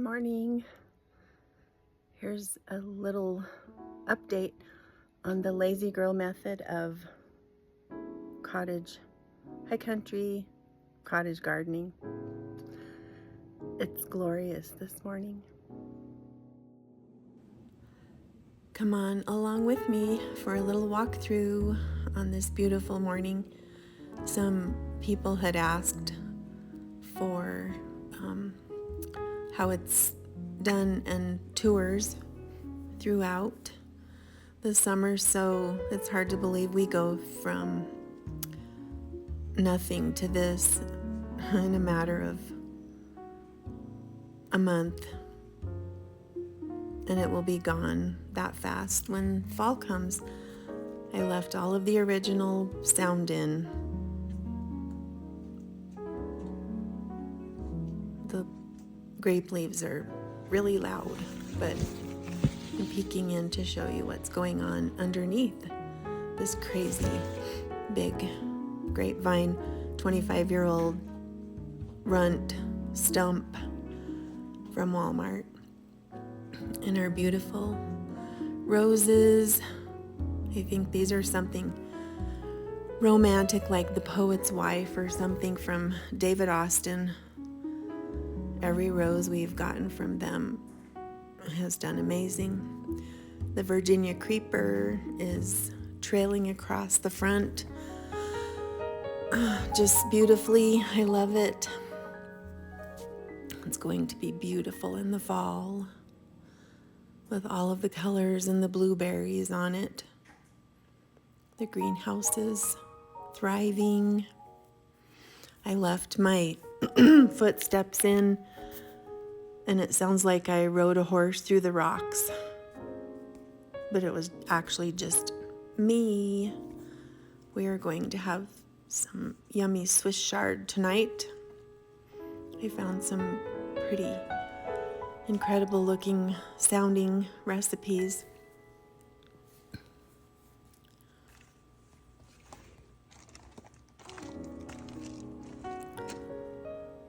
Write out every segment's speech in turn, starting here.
morning. Here's a little update on the lazy girl method of high country cottage gardening. It's glorious this morning. Come on along with me for a little walkthrough on this beautiful morning. Some people had asked for how it's done and tours throughout the summer, so it's hard to believe we go from nothing to this in a matter of a month, and it will be gone that fast when fall comes. I left all of the original sound in. The grape leaves are really loud, but I'm peeking in to show you what's going on underneath this crazy big grapevine 25-year-old runt stump from Walmart. And our beautiful roses. I think these are something romantic like The Poet's Wife or something from David Austin. Every rose we've gotten from them has done amazing. The Virginia creeper is trailing across the front just beautifully. I love it. It's going to be beautiful in the fall with all of the colors and the blueberries on it. The greenhouse is thriving. I left my footsteps in, and it sounds like I rode a horse through the rocks, but it was actually just me. We are going to have some yummy Swiss chard tonight. I found some pretty incredible looking sounding recipes.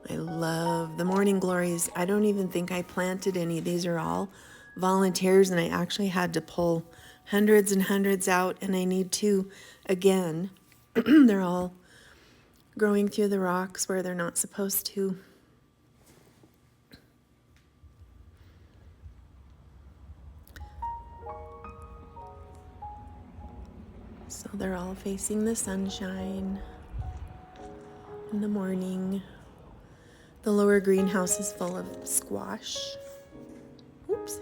I love the morning glories. I don't even think I planted any. These are all volunteers, and I actually had to pull hundreds and hundreds out, and I need to again. They're all growing through the rocks where they're not supposed to. So they're all facing the sunshine in the morning. The lower greenhouse is full of squash. Oops,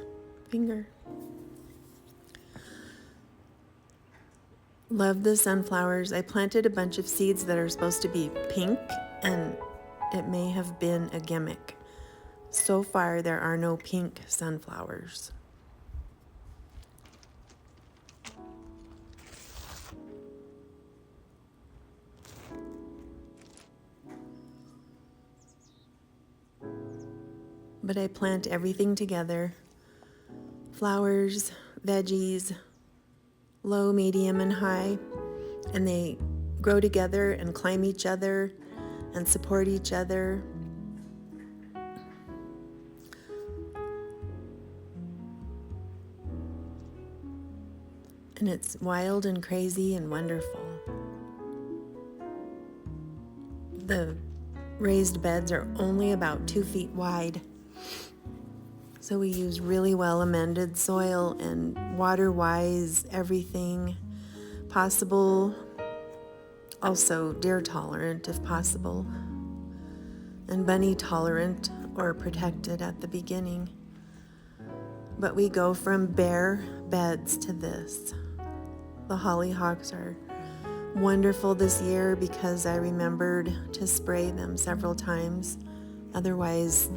finger. Love the sunflowers. I planted a bunch of seeds that are supposed to be pink, and it may have been a gimmick. So far, there are no pink sunflowers. But I plant everything together. Flowers, veggies, low, medium, and high. And they grow together and climb each other and support each other. And it's wild and crazy and wonderful. The raised beds are only about 2 feet wide. So we use really well amended soil and water-wise everything possible. Also deer tolerant if possible. And bunny tolerant or protected at the beginning. But we go from bare beds to this. The hollyhocks are wonderful this year because I remembered to spray them several times. Otherwise,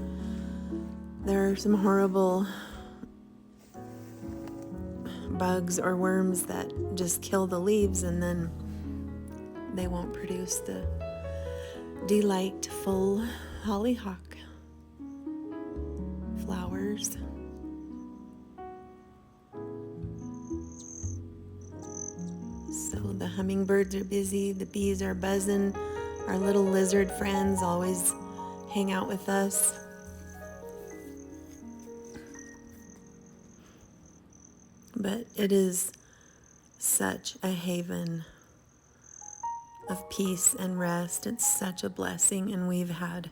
there are some horrible bugs or worms that just kill the leaves, and then they won't produce the delightful hollyhock flowers. So the hummingbirds are busy, the bees are buzzing, our little lizard friends always hang out with us. But it is such a haven of peace and rest. It's such a blessing, and we've had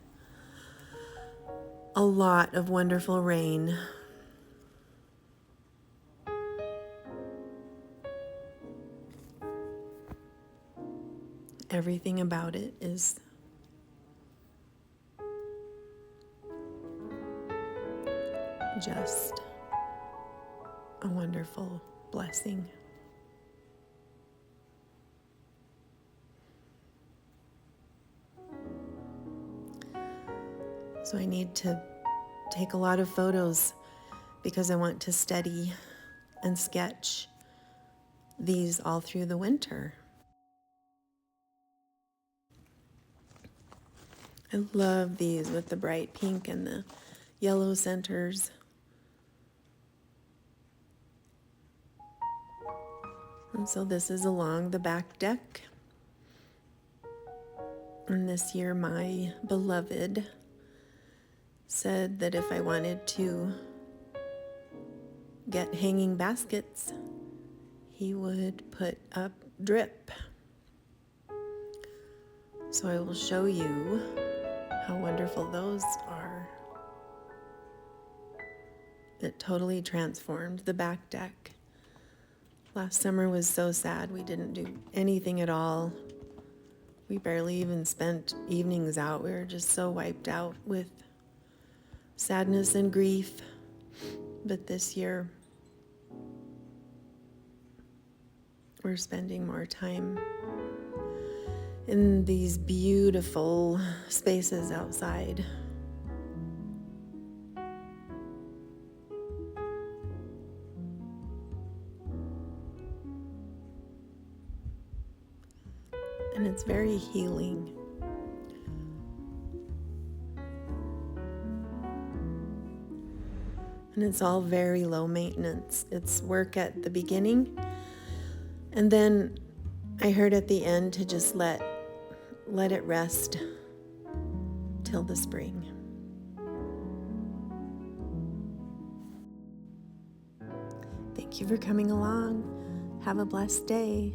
a lot of wonderful rain. Everything about it is just a wonderful blessing. So I need to take a lot of photos because I want to study and sketch these all through the winter. I love these with the bright pink and the yellow centers. And so this is along the back deck. And this year my beloved said that if I wanted to get hanging baskets, he would put up drip. So I will show you how wonderful those are. It totally transformed the back deck. Last summer was so sad. We didn't do anything at all. We barely even spent evenings out. We were just so wiped out with sadness and grief. But this year, we're spending more time in these beautiful spaces outside. And it's very healing. And it's all very low maintenance. It's work at the beginning. And then I heard at the end to just let it rest till the spring. Thank you for coming along. Have a blessed day.